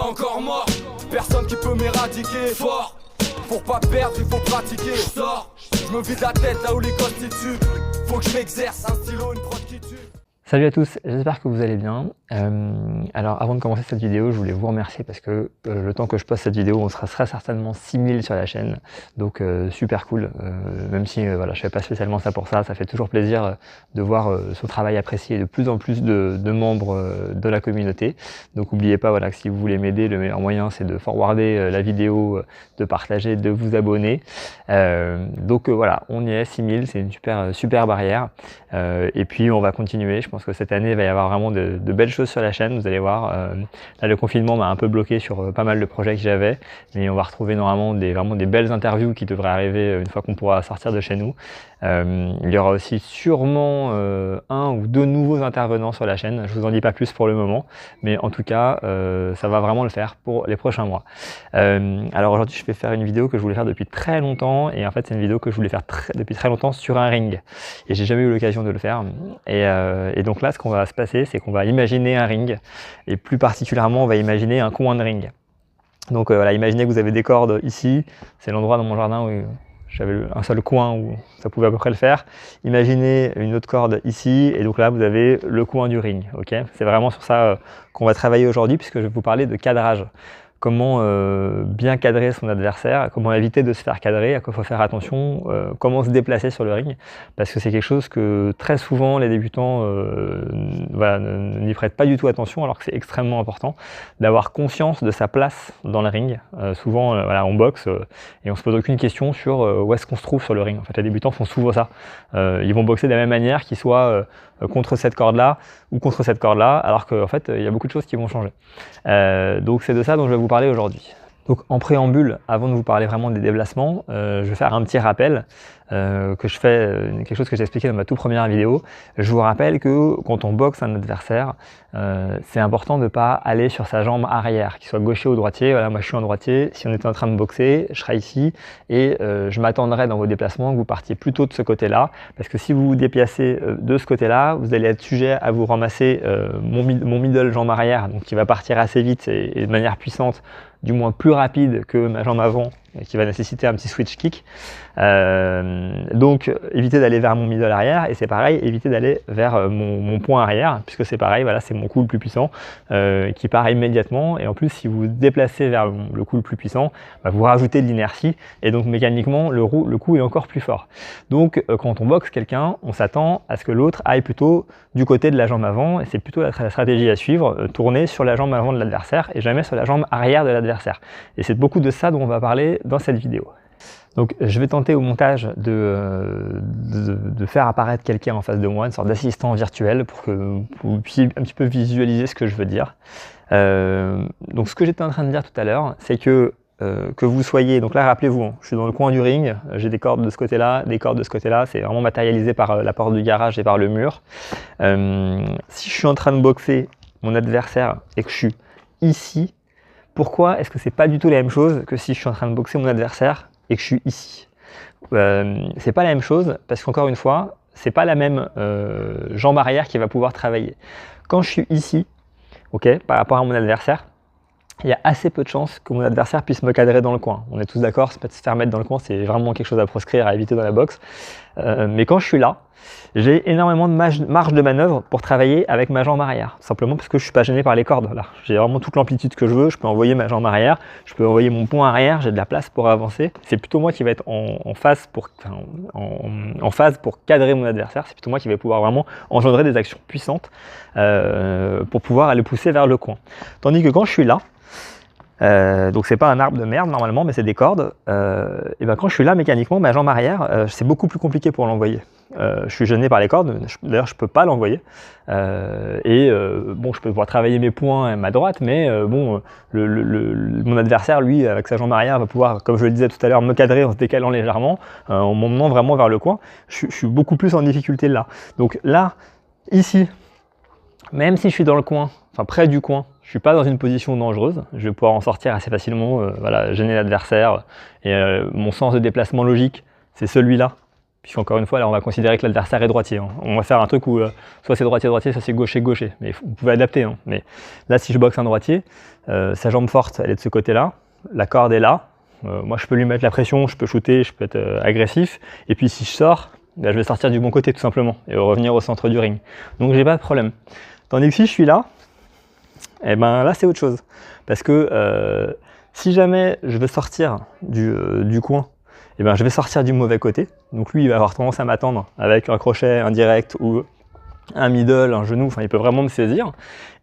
pas encore mort. Personne qui peut m'éradiquer. Fort, pour pas perdre, il faut pratiquer. Je sors, je me vide la tête là où les constituent. Faut que je m'exerce, un stylo, une prod qui tue. Salut à tous, j'espère que vous allez bien. Alors avant de commencer cette vidéo, je voulais vous remercier parce que le temps que je poste cette vidéo, on sera très certainement 6000 sur la chaîne. Donc super cool, même si voilà, je fais pas spécialement ça pour ça, ça fait toujours plaisir de voir ce travail apprécié de plus en plus de membres de la communauté. Donc n'oubliez pas voilà, que si vous voulez m'aider, le meilleur moyen c'est de forwarder la vidéo, de partager, de vous abonner. Donc voilà, on y est, 6000, c'est une super barrière. Et puis on va continuer, je pense que cette année il va y avoir vraiment de belles choses sur la chaîne, vous allez voir. Là le confinement m'a un peu bloqué sur pas mal de projets que j'avais, mais on va retrouver normalement vraiment des belles interviews qui devraient arriver une fois qu'on pourra sortir de chez nous. Il y aura aussi sûrement 1 ou 2 nouveaux intervenants sur la chaîne, je vous en dis pas plus pour le moment, mais en tout cas ça va vraiment le faire pour les prochains mois. Alors aujourd'hui je vais faire une vidéo que je voulais faire depuis très longtemps, et en fait c'est une vidéo que je voulais faire depuis très longtemps sur un ring, et j'ai jamais eu l'occasion de le faire. Et donc là ce qu'on va se passer, c'est qu'on va imaginer un ring, et plus particulièrement on va imaginer un coin de ring. Donc voilà, imaginez que vous avez des cordes ici, c'est l'endroit dans mon jardin où j'avais un seul coin où ça pouvait à peu près le faire. Imaginez une autre corde ici, et donc là vous avez le coin du ring. Ok, c'est vraiment sur ça qu'on va travailler aujourd'hui, puisque je vais vous parler de cadrage. Comment bien cadrer son adversaire, comment éviter de se faire cadrer, à quoi il faut faire attention, comment se déplacer sur le ring, parce que c'est quelque chose que très souvent les débutants voilà, n'y prêtent pas du tout attention, alors que c'est extrêmement important d'avoir conscience de sa place dans le ring. Souvent voilà, on boxe et on se pose aucune question sur où est-ce qu'on se trouve sur le ring. En fait, les débutants font souvent ça. Ils vont boxer de la même manière, qu'ils soient contre cette corde-là ou contre cette corde-là, alors qu'en fait, il y a beaucoup de choses qui vont changer. Donc c'est de ça dont je vais vous parler aujourd'hui. Donc en préambule, avant de vous parler vraiment des déplacements, je vais faire un petit rappel que je fais, quelque chose que j'ai expliqué dans ma toute première vidéo. Je vous rappelle que quand on boxe un adversaire, c'est important de ne pas aller sur sa jambe arrière, qu'il soit gaucher ou droitier. Voilà, moi je suis un droitier, si on était en train de boxer, je serais ici, et je m'attendrais dans vos déplacements que vous partiez plutôt de ce côté-là, parce que si vous vous déplacez de ce côté-là, vous allez être sujet à vous ramasser mon middle jambe arrière, donc qui va partir assez vite et de manière puissante, du moins plus rapide que ma jambe avant, et qui va nécessiter un petit switch kick. Donc évitez d'aller vers mon middle arrière, et c'est pareil, évitez d'aller vers mon point arrière, puisque c'est pareil, voilà, c'est mon coup le plus puissant qui part immédiatement, et en plus si vous vous déplacez vers le coup le plus puissant, bah, vous rajoutez de l'inertie, et donc mécaniquement le coup est encore plus fort. Donc quand on boxe quelqu'un, on s'attend à ce que l'autre aille plutôt du côté de la jambe avant, et c'est plutôt la stratégie à suivre, tourner sur la jambe avant de l'adversaire et jamais sur la jambe arrière de l'adversaire. Et c'est beaucoup de ça dont on va parler dans cette vidéo. Donc je vais tenter au montage de faire apparaître quelqu'un en face de moi, une sorte d'assistant virtuel, pour que vous puissiez un petit peu visualiser ce que je veux dire. Donc ce que j'étais en train de dire tout à l'heure, c'est que vous soyez, donc là rappelez-vous, hein, je suis dans le coin du ring, j'ai des cordes de ce côté-là, des cordes de ce côté-là, c'est vraiment matérialisé par la porte du garage et par le mur. Si je suis en train de boxer mon adversaire et que je suis ici, pourquoi est-ce que c'est pas du tout la même chose que si je suis en train de boxer mon adversaire et que je suis ici? C'est pas la même chose, parce qu'encore une fois, c'est pas la même jambe arrière qui va pouvoir travailler. Quand je suis ici, ok, par rapport à mon adversaire, il y a assez peu de chances que mon adversaire puisse me cadrer dans le coin. On est tous d'accord, se faire mettre dans le coin, c'est vraiment quelque chose à proscrire, à éviter dans la boxe. Mais quand je suis là, j'ai énormément de marge de manœuvre pour travailler avec ma jambe arrière. Simplement parce que je ne suis pas gêné par les cordes. Là, j'ai vraiment toute l'amplitude que je veux, je peux envoyer ma jambe arrière, je peux envoyer mon poing arrière, j'ai de la place pour avancer. C'est plutôt moi qui va être en phase pour cadrer mon adversaire, c'est plutôt moi qui vais pouvoir vraiment engendrer des actions puissantes pour pouvoir aller pousser vers le coin. Tandis que quand je suis là, donc c'est pas un arbre de merde normalement, mais c'est des cordes. Et ben quand je suis là mécaniquement, ma jambe arrière, c'est beaucoup plus compliqué pour l'envoyer. Je suis gêné par les cordes, d'ailleurs je peux pas l'envoyer. Bon, je peux pouvoir travailler mes poings et ma droite, mais bon, mon adversaire, lui, avec sa jambe arrière, va pouvoir, comme je le disais tout à l'heure, me cadrer en se décalant légèrement, en m'emmenant vraiment vers le coin. Je suis beaucoup plus en difficulté là. Donc là, ici, même si je suis dans le coin, enfin près du coin, je ne suis pas dans une position dangereuse, je vais pouvoir en sortir assez facilement, voilà, gêner l'adversaire, et mon sens de déplacement logique, c'est celui-là, puisqu'encore une fois, là, on va considérer que l'adversaire est droitier. Hein. On va faire un truc où soit c'est droitier-droitier, soit c'est gaucher-gaucher. Mais vous pouvez adapter. Hein. Mais là, si je boxe un droitier, sa jambe forte, elle est de ce côté-là. La corde est là. Moi, je peux lui mettre la pression, je peux shooter, je peux être agressif. Et puis, si je sors, ben, je vais sortir du bon côté, tout simplement, et revenir au centre du ring. Donc, j'ai pas de problème. Tandis que si je suis là, et ben là, c'est autre chose. Parce que si jamais je veux sortir du coin, et ben, je vais sortir du mauvais côté. Donc lui, il va avoir tendance à m'attendre avec un crochet indirect ou un middle, un genou. Enfin, il peut vraiment me saisir.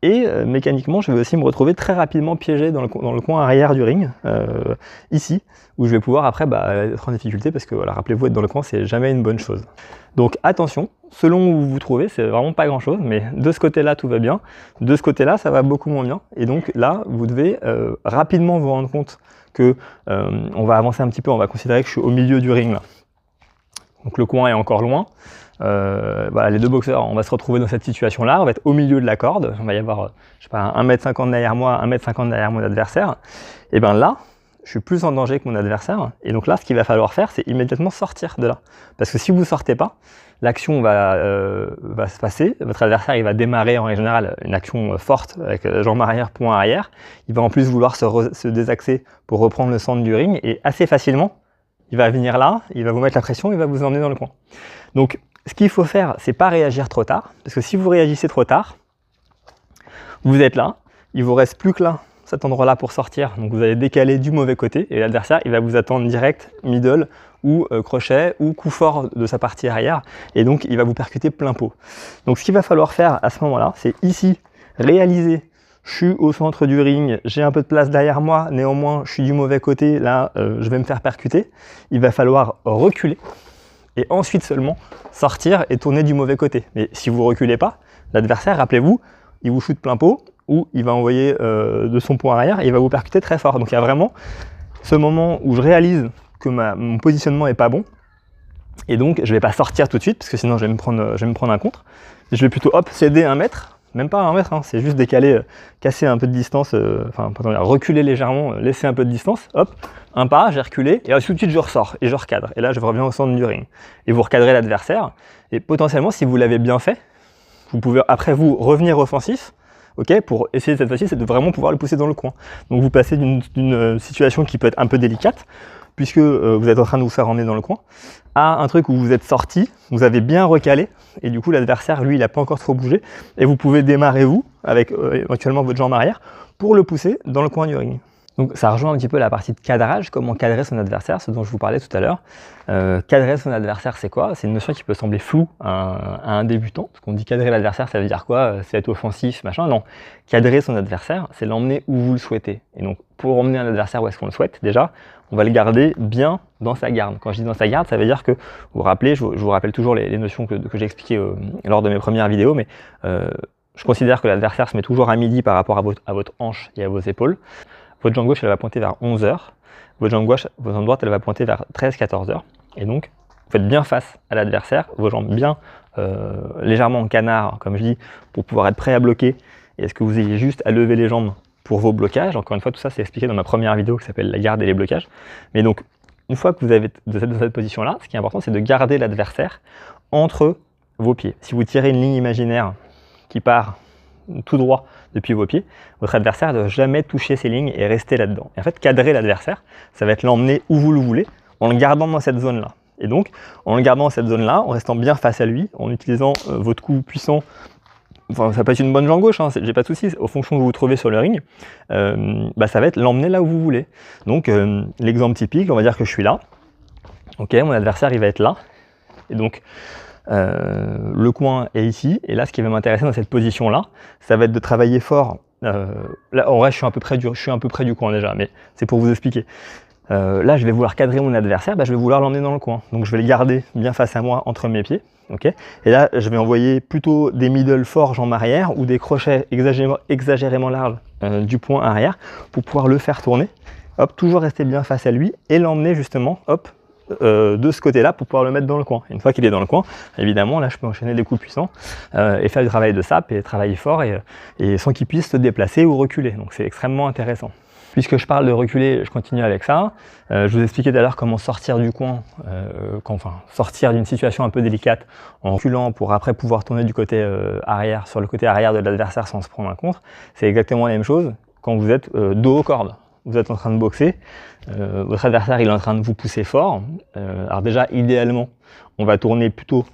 Et mécaniquement, je vais aussi me retrouver très rapidement piégé dans le coin arrière du ring, ici, où je vais pouvoir après être en difficulté parce que, voilà, rappelez-vous, être dans le coin, c'est jamais une bonne chose. Donc attention, selon où vous vous trouvez, c'est vraiment pas grand-chose, mais de ce côté-là, tout va bien. De ce côté-là, ça va beaucoup moins bien. Et donc là, vous devez rapidement vous rendre compte que on va avancer un petit peu, on va considérer que je suis au milieu du ring là. Donc le coin est encore loin. Voilà, les deux boxeurs, on va se retrouver dans cette situation-là, on va être au milieu de la corde, il va y avoir, je sais pas, 1m50 derrière moi, 1m50 derrière mon adversaire. Et bien là, je suis plus en danger que mon adversaire. Et donc là, ce qu'il va falloir faire, c'est immédiatement sortir de là. Parce que si vous ne sortez pas, l'action va se passer. Votre adversaire, il va démarrer en règle générale une action forte avec jambe arrière, poing arrière. Il va en plus vouloir se désaxer pour reprendre le centre du ring. Et assez facilement, il va venir là, il va vous mettre la pression, il va vous emmener dans le coin. Donc, ce qu'il faut faire, c'est pas réagir trop tard. Parce que si vous réagissez trop tard, vous êtes là, il vous reste plus que là, cet endroit-là pour sortir. Donc vous allez décaler du mauvais côté et l'adversaire, il va vous attendre direct, middle ou crochet ou coup fort de sa partie arrière. Et donc, il va vous percuter plein pot. Donc, ce qu'il va falloir faire à ce moment-là, c'est ici, réaliser, je suis au centre du ring, j'ai un peu de place derrière moi, néanmoins, je suis du mauvais côté, là, je vais me faire percuter. Il va falloir reculer et ensuite seulement sortir et tourner du mauvais côté. Mais si vous ne reculez pas, l'adversaire, rappelez-vous, il vous shoot plein pot ou il va envoyer de son poing arrière et il va vous percuter très fort. Donc il y a vraiment ce moment où je réalise que mon positionnement n'est pas bon et donc je ne vais pas sortir tout de suite parce que sinon je vais me prendre un contre. Je vais plutôt céder 1 mètre, même pas 1 mètre, hein, c'est juste décaler, casser un peu de distance, reculer légèrement, laisser un peu de distance, hop, un pas, j'ai reculé, et tout de suite je ressors, et je recadre, et là je reviens au centre du ring. Et vous recadrez l'adversaire, et potentiellement si vous l'avez bien fait, vous pouvez après vous revenir offensif, ok, pour essayer cette fois-ci, c'est de vraiment pouvoir le pousser dans le coin. Donc vous passez d'une situation qui peut être un peu délicate, puisque vous êtes en train de vous faire emmener dans le coin, à un truc où vous êtes sorti, vous avez bien recalé, et du coup l'adversaire, lui, il n'a pas encore trop bougé, et vous pouvez démarrer vous, avec éventuellement votre jambe arrière, pour le pousser dans le coin du ring. Donc ça rejoint un petit peu la partie de cadrage, comment cadrer son adversaire, ce dont je vous parlais tout à l'heure. Cadrer son adversaire, c'est quoi? C'est une notion qui peut sembler floue à un débutant, parce qu'on dit cadrer l'adversaire, ça veut dire quoi? C'est être offensif, machin. Non, cadrer son adversaire, c'est l'emmener où vous le souhaitez. Et donc pour emmener un adversaire où est-ce qu'on le souhaite, déjà, on va le garder bien dans sa garde. Quand je dis dans sa garde, ça veut dire que, vous vous rappelez, je vous rappelle toujours les notions que j'ai expliquées lors de mes premières vidéos, mais je considère que l'adversaire se met toujours à midi par rapport à votre hanche et à vos épaules. Votre jambe gauche, elle va pointer vers 11h. Votre jambe droite, elle va pointer vers 13-14h. Et donc, vous faites bien face à l'adversaire, vos jambes bien légèrement en canard, comme je dis, pour pouvoir être prêt à bloquer. Et est-ce que vous ayez juste à lever les jambes pour vos blocages? Encore une fois, tout ça, c'est expliqué dans ma première vidéo qui s'appelle la garde et les blocages. Mais donc, une fois que vous êtes dans cette position-là, ce qui est important, c'est de garder l'adversaire entre vos pieds. Si vous tirez une ligne imaginaire qui part tout droit depuis vos pieds, votre adversaire ne doit jamais toucher ces lignes et rester là-dedans. Et en fait, cadrer l'adversaire, ça va être l'emmener où vous le voulez, en le gardant dans cette zone-là. Et donc, en le gardant dans cette zone-là, en restant bien face à lui, en utilisant votre coup puissant, enfin, ça peut être une bonne jambe gauche, hein, j'ai pas de soucis, aux fonctions que vous vous trouvez sur le ring, ça va être l'emmener là où vous voulez. Donc, l'exemple typique, on va dire que je suis là, ok, mon adversaire, il va être là, et donc, le coin est ici, et là ce qui va m'intéresser dans cette position là, ça va être de travailler fort. Là en vrai je suis un peu près du coin déjà, mais c'est pour vous expliquer. Là je vais vouloir cadrer mon adversaire, je vais vouloir l'emmener dans le coin, donc je vais le garder bien face à moi entre mes pieds, ok. Et là je vais envoyer plutôt des middle forts en arrière ou des crochets exagérément larges du poing arrière pour pouvoir le faire tourner, hop, toujours rester bien face à lui et l'emmener justement, hop, de ce côté-là pour pouvoir le mettre dans le coin. Une fois qu'il est dans le coin, évidemment, là je peux enchaîner des coups puissants et faire du travail de sape et travailler fort et sans qu'il puisse se déplacer ou reculer. Donc c'est extrêmement intéressant. Puisque je parle de reculer, je continue avec ça. Je vous ai expliqué tout à l'heure comment sortir du coin, sortir d'une situation un peu délicate en reculant pour après pouvoir tourner du côté arrière, sur le côté arrière de l'adversaire sans se prendre un contre. C'est exactement la même chose quand vous êtes dos aux cordes. Vous êtes en train de boxer, votre adversaire il est en train de vous pousser fort. Alors déjà, idéalement, on va tourner plutôt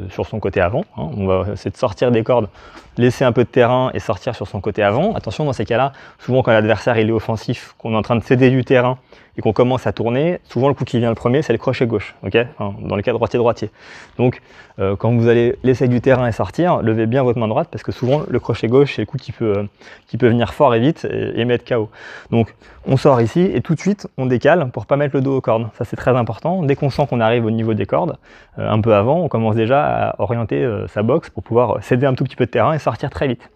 sur son côté avant. Hein. On va essayer de sortir des cordes, laisser un peu de terrain et sortir sur son côté avant. Attention, dans ces cas-là, souvent quand l'adversaire il est offensif, qu'on est en train de céder du terrain et qu'on commence à tourner, souvent le coup qui vient le premier, c'est le crochet gauche, okay, enfin, dans le cas droitier-droitier. Donc, quand vous allez laisser du terrain et sortir, levez bien votre main droite parce que souvent le crochet gauche, c'est le coup qui peut venir fort et vite et mettre KO. Donc, on sort ici et tout de suite, on décale pour pas mettre le dos aux cordes. Ça, c'est très important. Dès qu'on sent qu'on arrive au niveau des cordes, un peu avant, on commence déjà à orienter sa boxe pour pouvoir céder un tout petit peu de terrain et sortir très vite.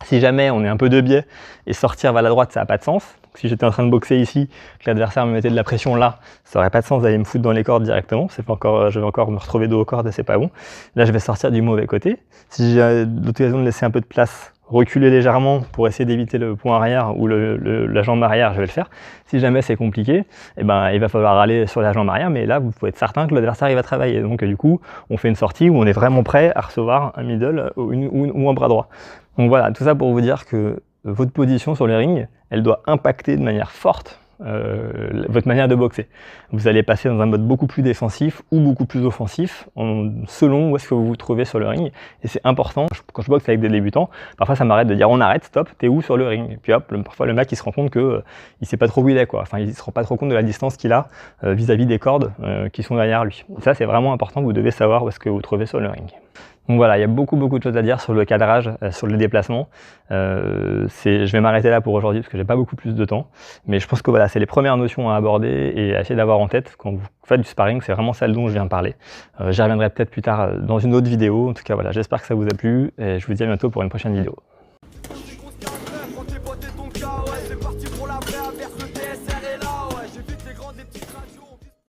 Si jamais on est un peu de biais et sortir vers la droite, ça n'a pas de sens. Si j'étais en train de boxer ici, que l'adversaire me mettait de la pression là, ça n'aurait pas de sens d'aller me foutre dans les cordes directement. C'est pas encore, je vais encore me retrouver dos aux cordes et c'est pas bon. Là, je vais sortir du mauvais côté. Si j'ai l'occasion de laisser un peu de place, reculer légèrement pour essayer d'éviter le point arrière ou la jambe arrière, je vais le faire. Si jamais c'est compliqué, eh ben, il va falloir aller sur la jambe arrière, mais là, vous pouvez être certain que l'adversaire il va travailler. Donc du coup, on fait une sortie où on est vraiment prêt à recevoir un middle ou un bras droit. Donc voilà, tout ça pour vous dire que votre position sur le ring, elle doit impacter de manière forte votre manière de boxer. Vous allez passer dans un mode beaucoup plus défensif ou beaucoup plus offensif selon où est-ce que vous vous trouvez sur le ring. Et c'est important, quand je boxe avec des débutants, parfois ça m'arrête de dire on arrête, stop, t'es où sur le ring? Et puis hop, parfois le mec il se rend compte que il sait pas trop où il est, quoi. Enfin, il se rend pas trop compte de la distance qu'il a vis-à-vis des cordes qui sont derrière lui. Et ça c'est vraiment important, vous devez savoir où est-ce que vous vous trouvez sur le ring. Donc voilà, il y a beaucoup de choses à dire sur le cadrage, sur le déplacement. Je vais m'arrêter là pour aujourd'hui parce que j'ai pas beaucoup plus de temps. Mais je pense que voilà, c'est les premières notions à aborder et à essayer d'avoir en tête quand vous faites du sparring. C'est vraiment celle dont je viens de parler. J'y reviendrai peut-être plus tard dans une autre vidéo. En tout cas voilà, j'espère que ça vous a plu et je vous dis à bientôt pour une prochaine vidéo.